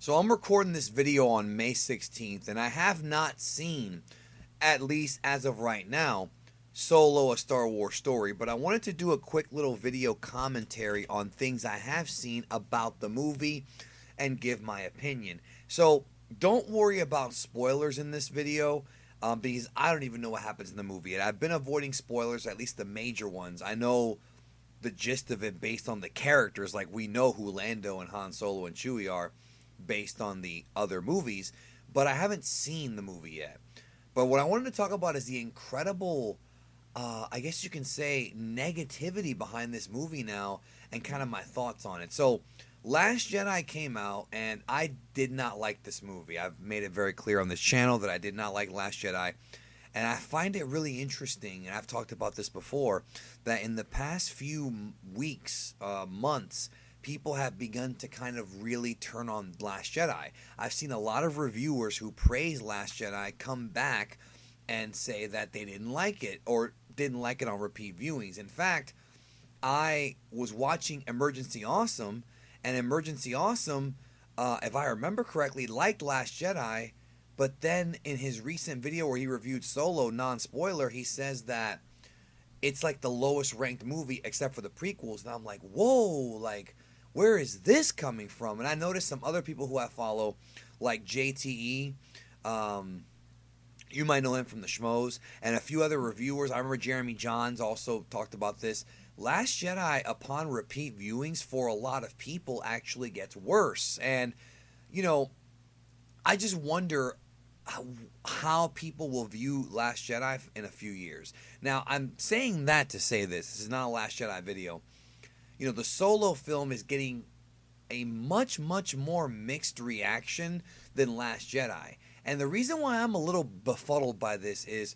So I'm recording this video on May 16th, and I have not seen, at least as of right now, Solo: A Star Wars Story, but I wanted to do a quick little video commentary on things I have seen about the movie and give my opinion. So don't worry about spoilers in this video, because I don't even know what happens in the movie. And I've been avoiding spoilers, at least the major ones. I know the gist of it based on the characters, like we know who Lando and Han Solo and Chewie are based on the other movies, but I haven't seen the movie yet. But what I wanted to talk about is the incredible, I guess you can say, negativity behind this movie now and kind of my thoughts on it. So, Last Jedi came out, and I did not like this movie. I've made it very clear on this channel that I did not like Last Jedi. And I find it really interesting, and I've talked about this before, that in the past few weeks, months, people have begun to kind of really turn on Last Jedi. I've seen a lot of reviewers who praise Last Jedi come back and say that they didn't like it or didn't like it on repeat viewings. In fact, I was watching Emergency Awesome, and Emergency Awesome, if I remember correctly, liked Last Jedi, but then in his recent video where he reviewed Solo, non-spoiler, he says that it's like the lowest ranked movie except for the prequels. And I'm like, whoa, like, where is this coming from? And I noticed some other people who I follow, like JTE, you might know him from the Schmoes, and a few other reviewers. I remember Jeremy Johns also talked about this. Last Jedi, upon repeat viewings, for a lot of people, actually gets worse. And, you know, I just wonder how people will view Last Jedi in a few years. Now, I'm saying that to say this. This is not a Last Jedi video. You know, the Solo film is getting a much, much more mixed reaction than Last Jedi. And the reason why I'm a little befuddled by this is,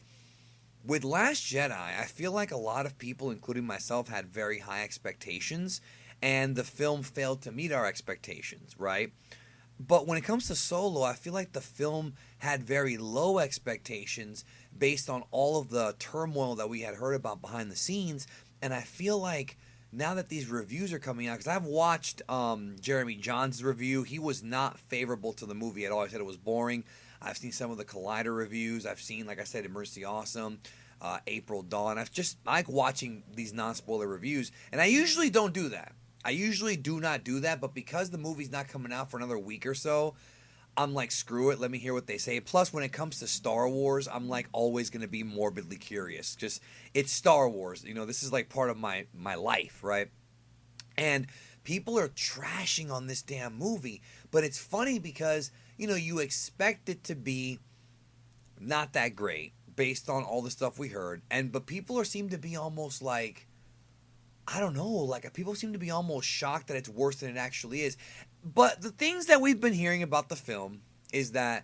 with Last Jedi, I feel like a lot of people, including myself, had very high expectations, and the film failed to meet our expectations, right? But when it comes to Solo, I feel like the film had very low expectations based on all of the turmoil that we had heard about behind the scenes, and I feel like now that these reviews are coming out, because I've watched Jeremy Johns' review, he was not favorable to the movie at all. He said it was boring. I've seen some of the Collider reviews. I've seen, like I said, Emergency Awesome, April Dawn. I like watching these non-spoiler reviews, and I usually don't do that. I usually do not do that, but because the movie's not coming out for another week or so, I'm like, screw it, let me hear what they say. Plus, when it comes to Star Wars, I'm like always going to be morbidly curious. Just, it's Star Wars. You know, this is like part of my life, right? And people are trashing on this damn movie, but it's funny because, you know, you expect it to be not that great based on all the stuff we heard, but people seem to be almost like, I don't know, like people seem to be almost shocked that it's worse than it actually is. But the things that we've been hearing about the film is that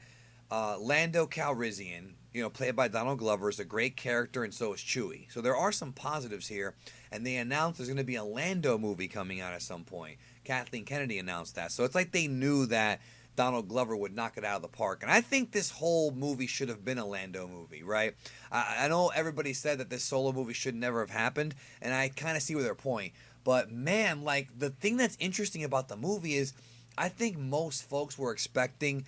Lando Calrissian, you know, played by Donald Glover, is a great character, and so is Chewie. So there are some positives here, and they announced there's going to be a Lando movie coming out at some point. Kathleen Kennedy announced that. So it's like they knew that Donald Glover would knock it out of the park. And I think this whole movie should have been a Lando movie, right? I know everybody said that this Solo movie should never have happened, and I kind of see their point. But man, like, the thing that's interesting about the movie is I think most folks were expecting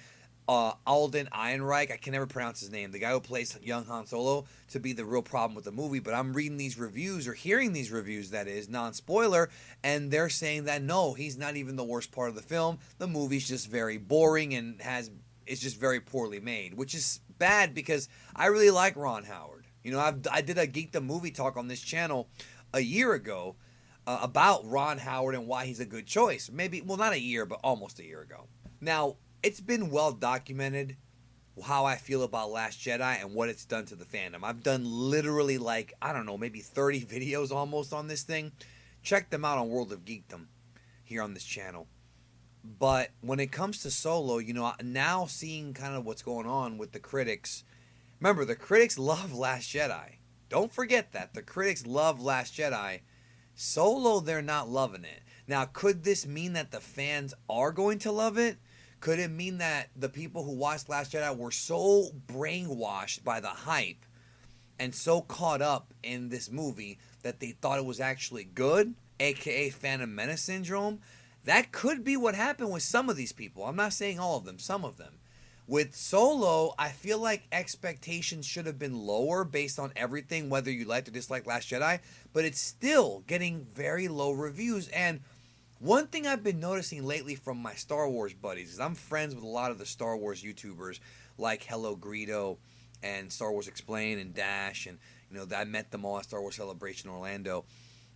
Alden Ehrenreich, I can never pronounce his name, the guy who plays young Han Solo, to be the real problem with the movie. But I'm reading these reviews, or hearing these reviews, that is, non-spoiler, and they're saying that no, he's not even the worst part of the film. The movie's just very boring and it's just very poorly made, which is bad because I really like Ron Howard. You know, I did a Geek the Movie talk on this channel a year ago about Ron Howard and why he's a good choice. Maybe, well, not a year, but almost a year ago. Now, it's been well documented how I feel about Last Jedi and what it's done to the fandom. I've done literally like, I don't know, maybe 30 videos almost on this thing. Check them out on World of Geekdom here on this channel. But when it comes to Solo, you know, now seeing kind of what's going on with the critics. Remember, the critics love Last Jedi. Don't forget that. The critics love Last Jedi. Solo, they're not loving it. Now, could this mean that the fans are going to love it? Could it mean that the people who watched Last Jedi were so brainwashed by the hype and so caught up in this movie that they thought it was actually good, aka Phantom Menace syndrome? That could be what happened with some of these people. I'm not saying all of them, some of them. With Solo, I feel like expectations should have been lower based on everything, whether you liked or disliked Last Jedi, but it's still getting very low reviews. And one thing I've been noticing lately from my Star Wars buddies is I'm friends with a lot of the Star Wars YouTubers like Hello Greedo and Star Wars Explain and Dash, and I met them all at Star Wars Celebration Orlando.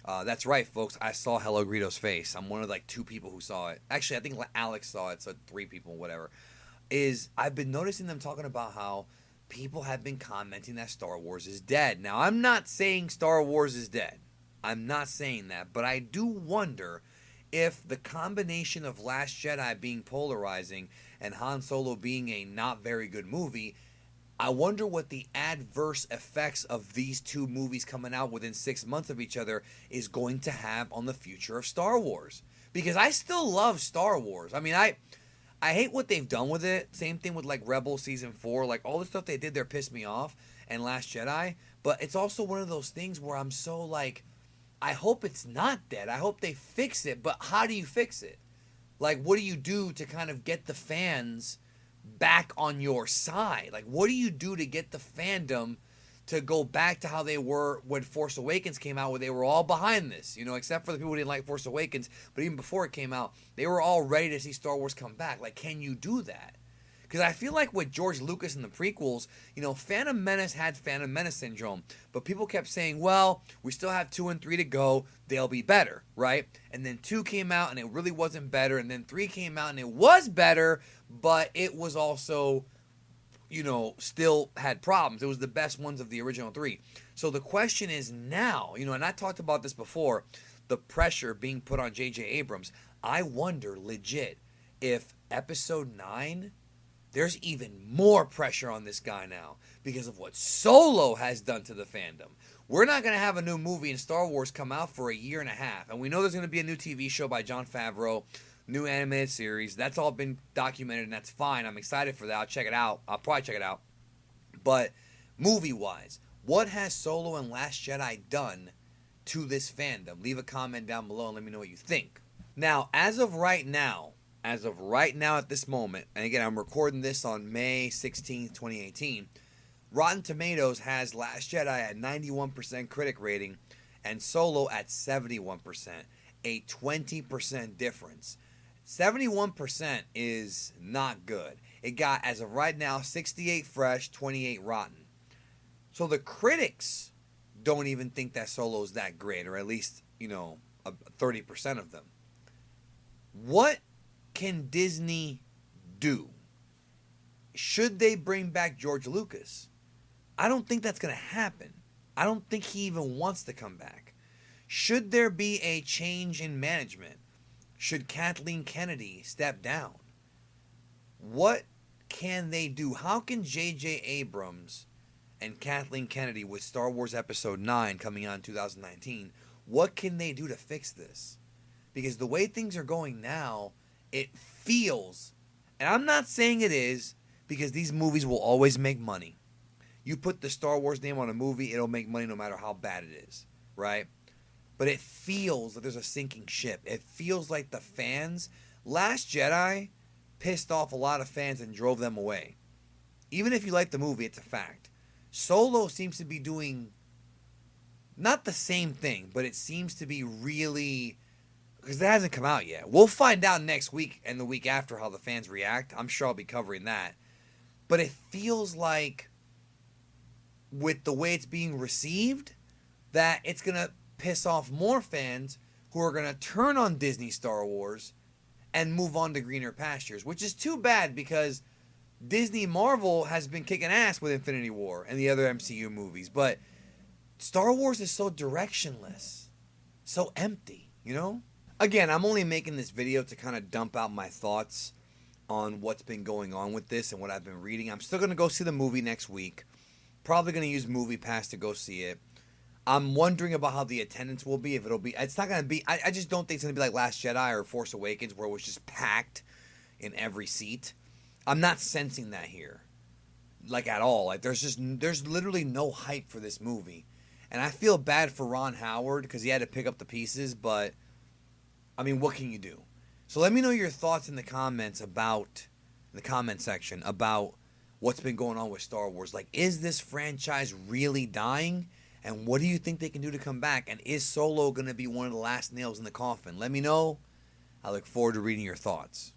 That's right, folks. I saw Hello Greedo's face. I'm one of like 2 people who saw it. Actually, I think Alex saw it, so 3 people, whatever. I've been noticing them talking about how people have been commenting that Star Wars is dead. Now, I'm not saying Star Wars is dead. I'm not saying that. But I do wonder if the combination of Last Jedi being polarizing and Han Solo being a not very good movie, I wonder what the adverse effects of these 2 movies coming out within 6 months of each other is going to have on the future of Star Wars. Because I still love Star Wars. I mean, I hate what they've done with it. Same thing with like Rebels Season 4. Like all the stuff they did there pissed me off. And Last Jedi. But it's also one of those things where I'm so like, I hope it's not dead. I hope they fix it. But how do you fix it? Like what do you do to kind of get the fans back on your side? Like what do you do to get the fandom to go back to how they were when Force Awakens came out, where they were all behind this, except for the people who didn't like Force Awakens. But even before it came out, they were all ready to see Star Wars come back. Like, can you do that? Because I feel like with George Lucas and the prequels, Phantom Menace had Phantom Menace syndrome. But people kept saying, well, we still have 2 and 3 to go. They'll be better, right? And then 2 came out and it really wasn't better. And then 3 came out and it was better, but it was also still had problems. It was the best ones of the original 3. So the question is now, and I talked about this before, the pressure being put on J.J. Abrams. I wonder, legit, if Episode 9, there's even more pressure on this guy now because of what Solo has done to the fandom. We're not going to have a new movie in Star Wars come out for a year and a half. And we know there's going to be a new TV show by Jon Favreau, new animated series. That's all been documented, and that's fine. I'm excited for that. I'll check it out. I'll probably check it out. But movie-wise, what has Solo and Last Jedi done to this fandom? Leave a comment down below and let me know what you think. Now, as of right now at this moment, and again, I'm recording this on May 16th, 2018, Rotten Tomatoes has Last Jedi at 91% critic rating and Solo at 71%, a 20% difference. 71% is not good. It got, as of right now, 68 fresh, 28 rotten. So the critics don't even think that Solo's that great, or at least, 30% of them. What can Disney do? Should they bring back George Lucas? I don't think that's going to happen. I don't think he even wants to come back. Should there be a change in management? Should Kathleen Kennedy step down? What can they do? How can J.J. Abrams and Kathleen Kennedy, with Star Wars Episode 9 coming out in 2019, what can they do to fix this? Because the way things are going now, it feels, and I'm not saying it is, because these movies will always make money. You put the Star Wars name on a movie, it'll make money no matter how bad it is, right? But it feels like there's a sinking ship. It feels like the fans, Last Jedi pissed off a lot of fans and drove them away. Even if you like the movie, it's a fact. Solo seems to be doing not the same thing, but it seems to be really, because it hasn't come out yet. We'll find out next week and the week after how the fans react. I'm sure I'll be covering that. But it feels like, with the way it's being received, that it's going to piss off more fans who are going to turn on Disney Star Wars and move on to greener pastures, which is too bad because Disney Marvel has been kicking ass with Infinity War and the other MCU movies, but Star Wars is so directionless, so empty, Again, I'm only making this video to kind of dump out my thoughts on what's been going on with this and what I've been reading. I'm still going to go see the movie next week. Probably going to use MoviePass to go see it. I'm wondering about how the attendance will be. If it'll be, it's not going to be, I just don't think it's going to be like Last Jedi or Force Awakens where it was just packed in every seat. I'm not sensing that here, like at all. Like there's literally no hype for this movie. And I feel bad for Ron Howard because he had to pick up the pieces, but I mean, what can you do? So let me know your thoughts in the comments about, in the comment section, about what's been going on with Star Wars. Like, is this franchise really dying? And what do you think they can do to come back? And is Solo going to be one of the last nails in the coffin? Let me know. I look forward to reading your thoughts.